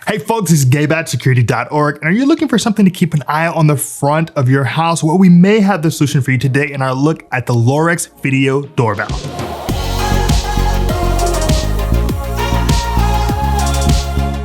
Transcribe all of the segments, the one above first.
Hey folks, this is Gabe at Security.org, and are you looking for something to keep an eye on the front of your house? Well, we may have the solution for you today in our look at the Lorex Video Doorbell.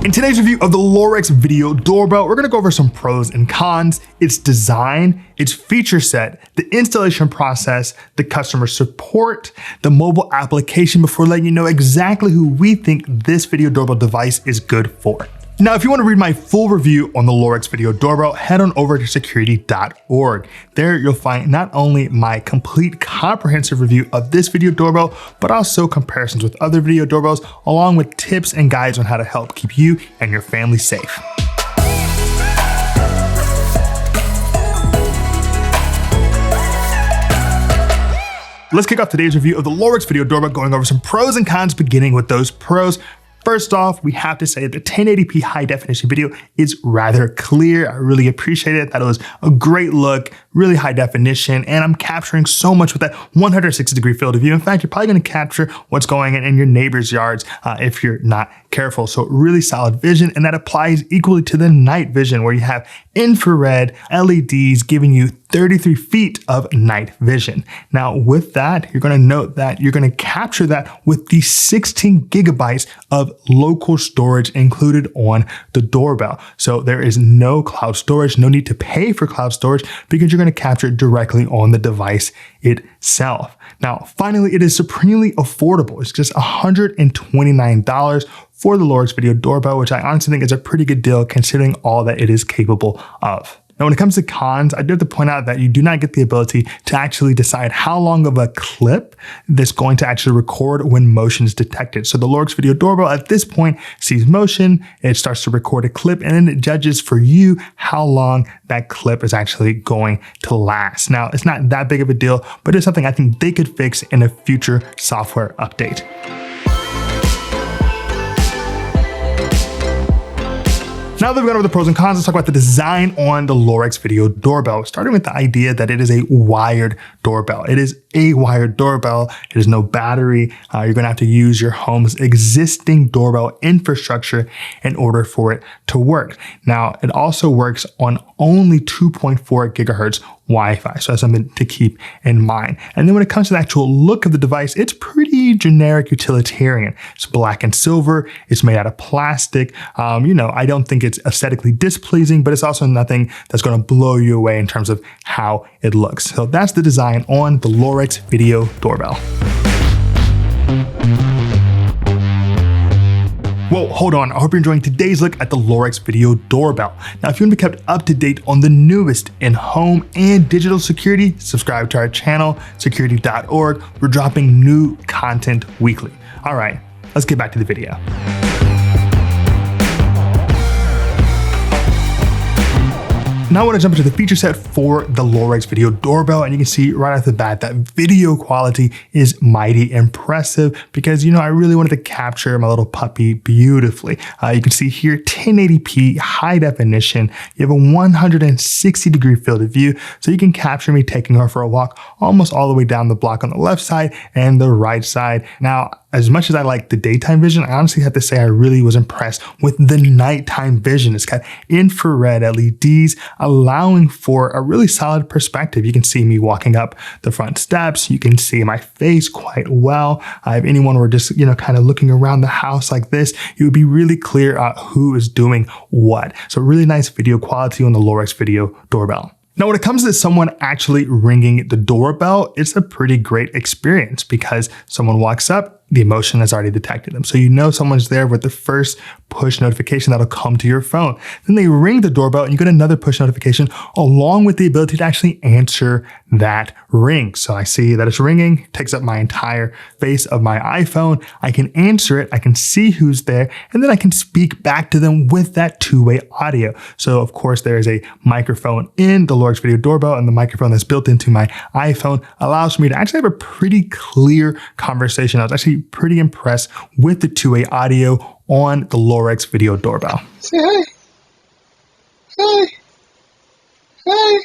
In today's review of the Lorex Video Doorbell, we're gonna go over some pros and cons, its design, its feature set, the installation process, the customer support, the mobile application before letting you know exactly who we think this video doorbell device is good for. Now, if you want to read my full review on the Lorex Video Doorbell, head on over to Security.org. There you'll find not only my complete comprehensive review of this video doorbell, but also comparisons with other video doorbells, along with tips and guides on how to help keep you and your family safe. Let's kick off today's review of the Lorex Video Doorbell, going over some pros and cons, beginning with those pros. First off, we have to say the 1080p high definition video is rather clear. I really appreciate it. That it was a great look, really high definition, and I'm capturing so much with that 160-degree field of view. In fact, you're probably going to capture what's going on in your neighbor's yards if you're not careful. So really solid vision, and that applies equally to the night vision, where you have infrared LEDs giving you 33 feet of night vision. Now with that, you're going to note that you're going to capture that with the 16 gigabytes of local storage included on the doorbell. So there is no cloud storage, no need to pay for cloud storage, because you're going to capture it directly on the device itself. Now, finally, it is supremely affordable. It's just $129 for the Lorex Video Doorbell, which I honestly think is a pretty good deal considering all that it is capable of. Now, when it comes to cons, I do have to point out that you do not get the ability to actually decide how long of a clip that's going to actually record when motion is detected. So the Lorex Video Doorbell at this point sees motion, it starts to record a clip, and then it judges for you how long that clip is actually going to last. Now, it's not that big of a deal, but it's something I think they could fix in a future software update. Now that we've gone over the pros and cons, let's talk about the design on the Lorex Video Doorbell, starting with the idea that it is a wired doorbell. It is a wired doorbell. It is no battery. You're going to have to use your home's existing doorbell infrastructure in order for it to work. Now, it also works on only 2.4 gigahertz Wi-Fi. So that's something to keep in mind. And then when it comes to the actual look of the device, it's pretty generic utilitarian. It's black and silver. It's made out of plastic. I don't think it's aesthetically displeasing, but it's also nothing that's going to blow you away in terms of how it looks. So that's the design on the Lorex Video Doorbell. Well, hold on. I hope you're enjoying today's look at the Lorex Video Doorbell. Now, if you want to be kept up to date on the newest in home and digital security, subscribe to our channel, Security.org. We're dropping new content weekly. All right, let's get back to the video. Now I want to jump into the feature set for the Lorex Video Doorbell, and you can see right off the bat that video quality is mighty impressive because, I really wanted to capture my little puppy beautifully. You can see here 1080p high definition. You have a 160-degree field of view, so you can capture me taking her for a walk almost all the way down the block on the left side and the right side. Now, as much as I like the daytime vision, I honestly have to say I really was impressed with the nighttime vision. It's got infrared LEDs, allowing for a really solid perspective. You can see me walking up the front steps. You can see my face quite well. If anyone were just, kind of looking around the house like this, it would be really clear who is doing what. So really nice video quality on the Lorex Video Doorbell. Now, when it comes to someone actually ringing the doorbell, it's a pretty great experience because someone walks up, the emotion has already detected them. So someone's there with the first push notification that'll come to your phone. Then they ring the doorbell and you get another push notification along with the ability to actually answer that ring. So I see that it's ringing, takes up my entire face of my iPhone. I can answer it, I can see who's there, and then I can speak back to them with that two-way audio. So of course there is a microphone in the Lorex Video Doorbell, and the microphone that's built into my iPhone allows me to actually have a pretty clear conversation. I was actually pretty impressed with the two-way audio on the Lorex Video Doorbell. Say hi. Hi. Hi.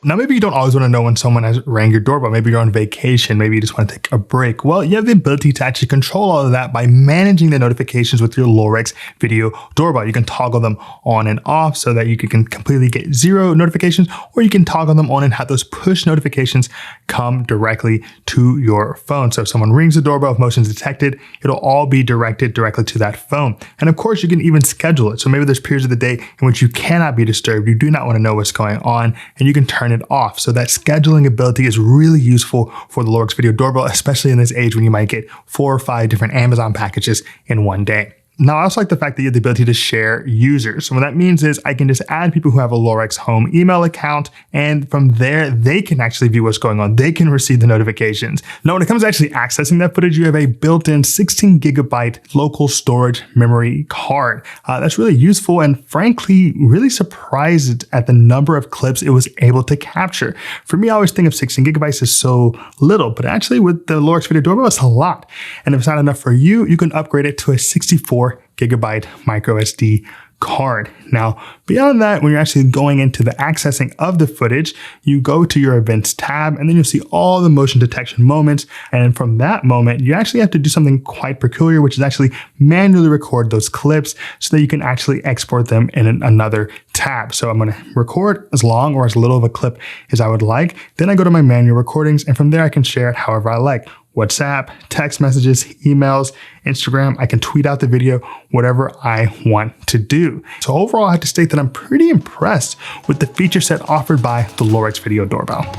Now, maybe you don't always want to know when someone has rang your doorbell. Maybe you're on vacation. Maybe you just want to take a break. Well, you have the ability to actually control all of that by managing the notifications with your Lorex video doorbell. You can toggle them on and off so that you can completely get 0 notifications, or you can toggle them on and have those push notifications come directly to your phone. So if someone rings the doorbell, if motion is detected, it'll all be directed directly to that phone. And of course, you can even schedule it. So maybe there's periods of the day in which you cannot be disturbed. You do not want to know what's going on, and you can turn it off. So that scheduling ability is really useful for the Lorex video doorbell, especially in this age when you might get 4 or 5 different Amazon packages in one day. Now, I also like the fact that you have the ability to share users. So what that means is I can just add people who have a Lorex home email account, and from there, they can actually view what's going on. They can receive the notifications. Now, when it comes to actually accessing that footage, you have a built-in 16 gigabyte local storage memory card. That's really useful and frankly, really surprised at the number of clips it was able to capture. For me, I always think of 16 gigabytes as so little, but actually with the Lorex video doorbell, it's a lot. And if it's not enough for you, you can upgrade it to a 64 gigabyte micro SD card. Now, beyond that, when you're actually going into the accessing of the footage, you go to your events tab, and then you'll see all the motion detection moments. And from that moment, you actually have to do something quite peculiar, which is actually manually record those clips so that you can actually export them in another tab. So I'm going to record as long or as little of a clip as I would like. Then I go to my manual recordings, and from there I can share it however I like. WhatsApp, text messages, emails, Instagram. I can tweet out the video, whatever I want to do. So overall, I have to state that I'm pretty impressed with the feature set offered by the Lorex video doorbell.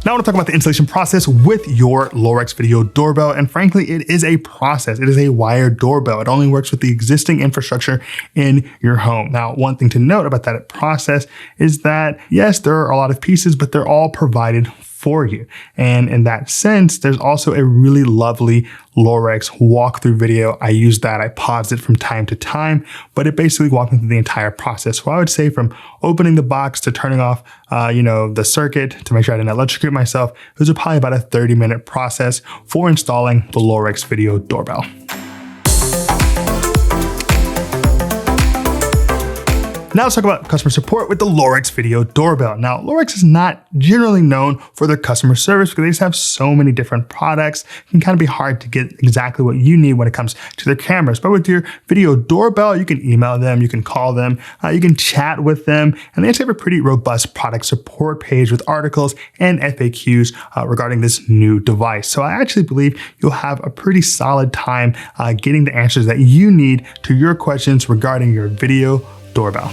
Now I want to talk about the installation process with your Lorex video doorbell. And frankly, it is a process. It is a wired doorbell. It only works with the existing infrastructure in your home. Now, one thing to note about that process is that, yes, there are a lot of pieces, but they're all provided for you. And in that sense, there's also a really lovely Lorex walkthrough video. I use that. I pause it from time to time, but it basically walks me through the entire process. So I would say from opening the box to turning off, the circuit to make sure I didn't electrocute myself, it was probably about a 30-minute process for installing the Lorex video doorbell. Now let's talk about customer support with the Lorex video doorbell. Now, Lorex is not generally known for their customer service because they just have so many different products. It can kind of be hard to get exactly what you need when it comes to their cameras. But with your video doorbell, you can email them, you can call them, you can chat with them, and they actually have a pretty robust product support page with articles and FAQs regarding this new device. So I actually believe you'll have a pretty solid time getting the answers that you need to your questions regarding your video doorbell.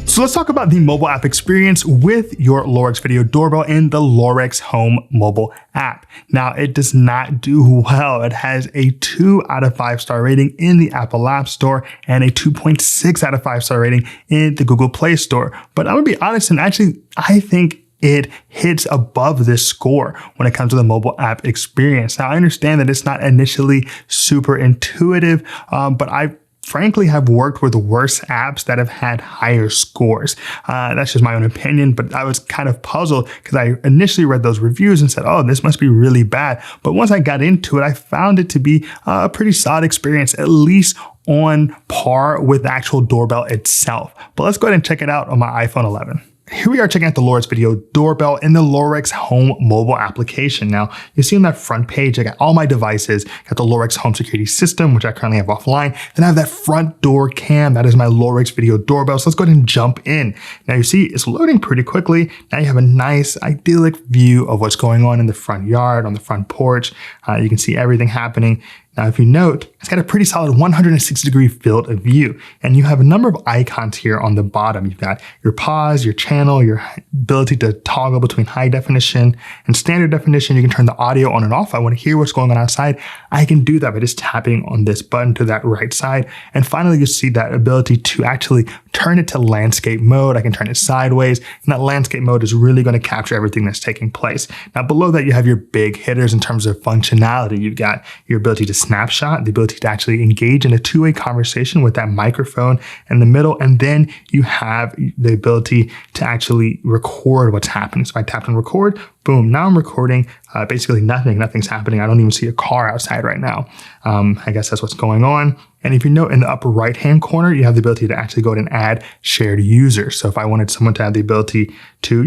So let's talk about the mobile app experience with your Lorex video doorbell in the Lorex Home mobile app. Now, it does not do well. It has a 2 out of 5 star rating in the Apple App Store and a 2.6 out of 5 star rating in the Google Play Store. But I'm gonna be honest, and actually, I think it hits above this score when it comes to the mobile app experience. Now, I understand that it's not initially super intuitive, but I frankly have worked with worse apps that have had higher scores. That's just my own opinion, but I was kind of puzzled because I initially read those reviews and said, oh, this must be really bad. But once I got into it, I found it to be a pretty solid experience, at least on par with the actual doorbell itself. But let's go ahead and check it out on my iPhone 11. Here we are checking out the Lorex video doorbell in the Lorex Home mobile application. Now, you see on that front page, I got all my devices, got the Lorex Home Security System, which I currently have offline. Then I have that front door cam. That is my Lorex video doorbell. So let's go ahead and jump in. Now you see it's loading pretty quickly. Now you have a nice idyllic view of what's going on in the front yard, on the front porch. You can see everything happening. Now, if you note, it's got a pretty solid 160-degree field of view, and you have a number of icons here on the bottom. You've got your pause, your channel, your ability to toggle between high definition and standard definition. You can turn the audio on and off. I want to hear what's going on outside. I can do that by just tapping on this button to that right side. And finally, you see that ability to actually turn it to landscape mode. I can turn it sideways, and that landscape mode is really going to capture everything that's taking place. Now, below that, you have your big hitters in terms of functionality. You've got your ability to snapshot, the ability to actually engage in a two-way conversation with that microphone in the middle, and then you have the ability to actually record what's happening. So I tapped on record, boom, now I'm recording basically nothing's happening. I don't even see a car outside right now. I guess that's what's going on. And if you note in the upper right-hand corner, you have the ability to actually go ahead and add shared users. So if I wanted someone to have the ability to,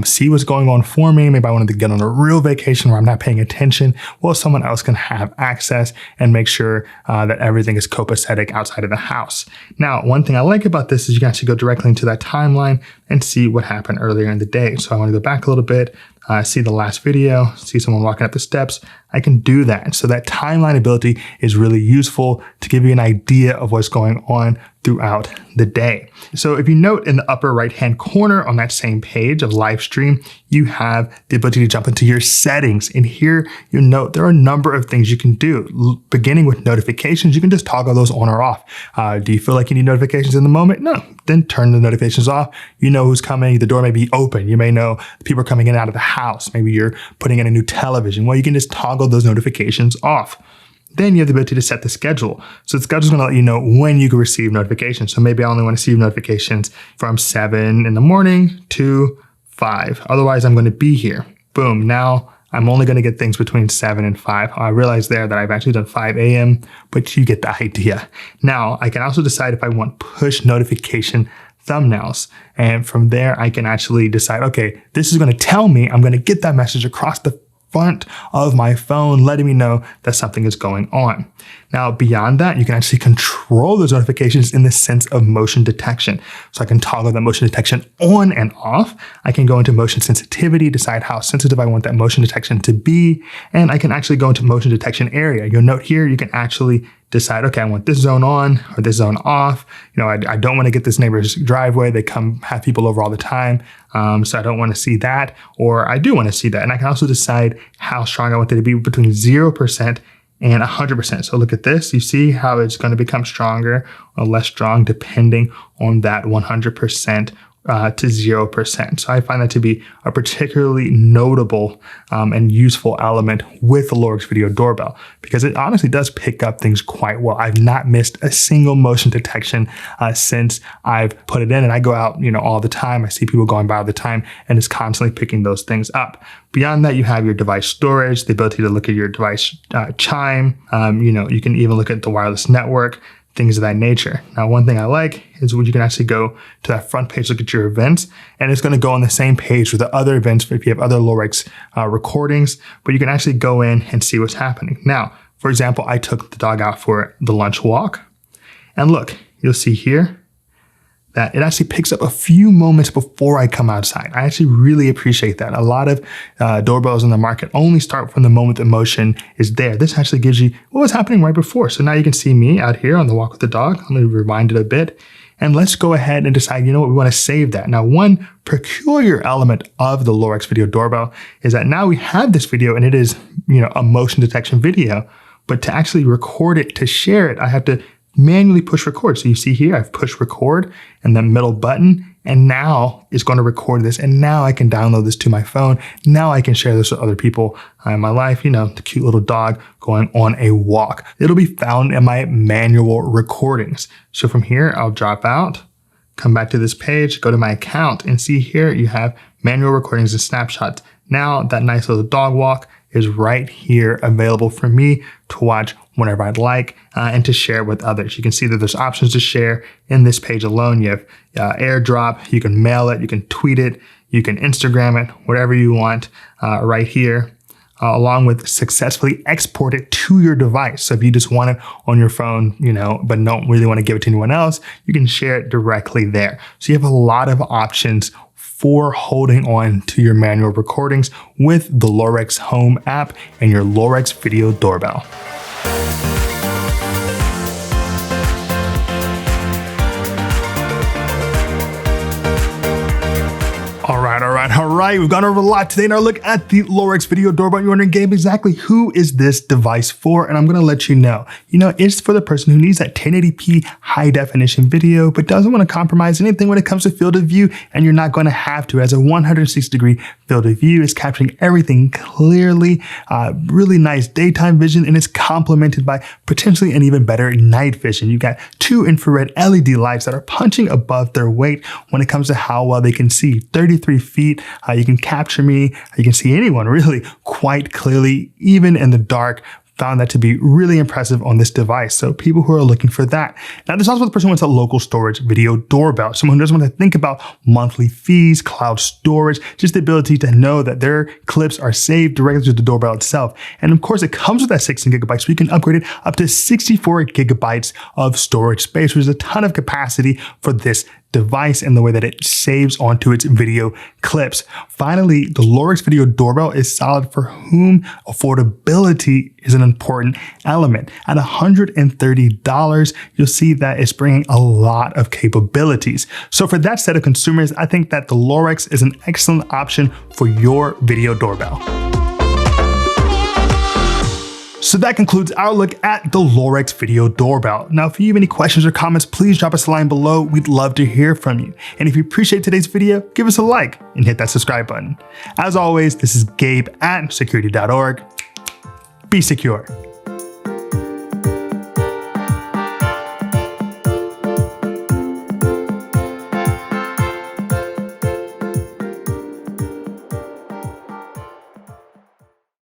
see what's going on for me, maybe I wanted to get on a real vacation where I'm not paying attention, well, someone else can have access and make sure that everything is copacetic outside of the house. Now, one thing I like about this is you can actually go directly into that timeline and see what happened earlier in the day. So I want to go back a little bit, see the last video, see someone walking up the steps. I can do that. So that timeline ability is really useful to give you an idea of what's going on throughout the day. So if you note in the upper right-hand corner on that same page of live stream, you have the ability to jump into your settings. And here you note there are a number of things you can do. Beginning with notifications, you can just toggle those on or off. Do you feel like you need notifications in the moment? No, then turn the notifications off. You know who's coming. The door may be open. You may know people are coming in and out of the house. Maybe you're putting in a new television. Well, you can just toggle those notifications off. Then you have the ability to set the schedule. So the schedule is going to let you know when you can receive notifications. So maybe I only want to receive notifications from 7 in the morning to 5. Otherwise, I'm going to be here. Boom. Now I'm only going to get things between 7 and 5. I realized there that I've actually done 5 a.m., but you get the idea. Now I can also decide if I want push notification thumbnails. And from there, I can actually decide, okay, this is going to tell me I'm going to get that message across the front of my phone, letting me know that something is going on. Now, beyond that, you can actually control those notifications in the sense of motion detection. So I can toggle that motion detection on and off. I can go into motion sensitivity, decide how sensitive I want that motion detection to be. And I can actually go into motion detection area. You'll note here, you can actually decide, okay, I want this zone on or this zone off. I don't want to get this neighbor's driveway. They have people over all the time. So I don't want to see that, or I do want to see that. And I can also decide how strong I want it to be between 0% and 100%. So look at this. You see how it's going to become stronger or less strong depending on that 100% to 0%. So I find that to be a particularly notable and useful element with the Lorex Video Doorbell, because it honestly does pick up things quite well. I've not missed a single motion detection since I've put it in, and I go out, all the time. I see people going by all the time, and it's constantly picking those things up. Beyond that, you have your device storage, the ability to look at your device chime. You can even look at the wireless network, things of that nature. Now, one thing I like is when you can actually go to that front page, look at your events, and it's going to go on the same page with the other events if you have other Lorex recordings, but you can actually go in and see what's happening. Now, for example, I took the dog out for the lunch walk, and look, you'll see here that it actually picks up a few moments before I come outside. I actually really appreciate that. A lot of doorbells in the market only start from the moment the motion is there. This actually gives you what was happening right before. So now you can see me out here on the walk with the dog. Let me rewind it a bit. And let's go ahead and decide, we want to save that. Now, one peculiar element of the Lorex Video Doorbell is that now we have this video and it is, a motion detection video, but to actually record it, to share it, I have to manually push record. So you see here, I've pushed record and the middle button, and now it's going to record this. And now I can download this to my phone. Now I can share this with other people in my life, the cute little dog going on a walk. It'll be found in my manual recordings. So from here, I'll drop out, come back to this page, go to my account, and see here you have manual recordings and snapshots. Now that nice little dog walk is right here available for me to watch whenever I'd like and to share with others. You can see that there's options to share in this page alone. You have AirDrop, you can mail it, you can tweet it, you can Instagram it, whatever you want right here, along with successfully export it to your device. So if you just want it on your phone, but don't really want to give it to anyone else, you can share it directly there. So you have a lot of options for holding on to your manual recordings with the Lorex Home app and your Lorex Video Doorbell. All right. We've gone over a lot today in our look at the Lorex Video Doorbell. You're wondering, Gabe, exactly who is this device for? And I'm going to let you know. It's for the person who needs that 1080p high definition video, but doesn't want to compromise anything when it comes to field of view. And you're not going to have to, as a 160-degree field of view is capturing everything clearly, really nice daytime vision, and it's complemented by potentially an even better night vision. You've got 2 infrared LED lights that are punching above their weight when it comes to how well they can see. 33 feet You can capture me. You can see anyone really quite clearly, even in the dark. Found that to be really impressive on this device. So people who are looking for that. Now, there's also the person who wants a local storage video doorbell. Someone who doesn't want to think about monthly fees, cloud storage, just the ability to know that their clips are saved directly to the doorbell itself. And of course, it comes with that 16 gigabytes, so you can upgrade it up to 64 gigabytes of storage space, which is a ton of capacity for this device and the way that it saves onto its video clips. Finally, the Lorex video doorbell is solid for whom affordability is an important element. At $130, you'll see that it's bringing a lot of capabilities. So for that set of consumers, I think that the Lorex is an excellent option for your video doorbell. So that concludes our look at the Lorex video doorbell. Now, if you have any questions or comments, please drop us a line below. We'd love to hear from you. And if you appreciate today's video, give us a like and hit that subscribe button. As always, this is Gabe at Security.org. Be secure.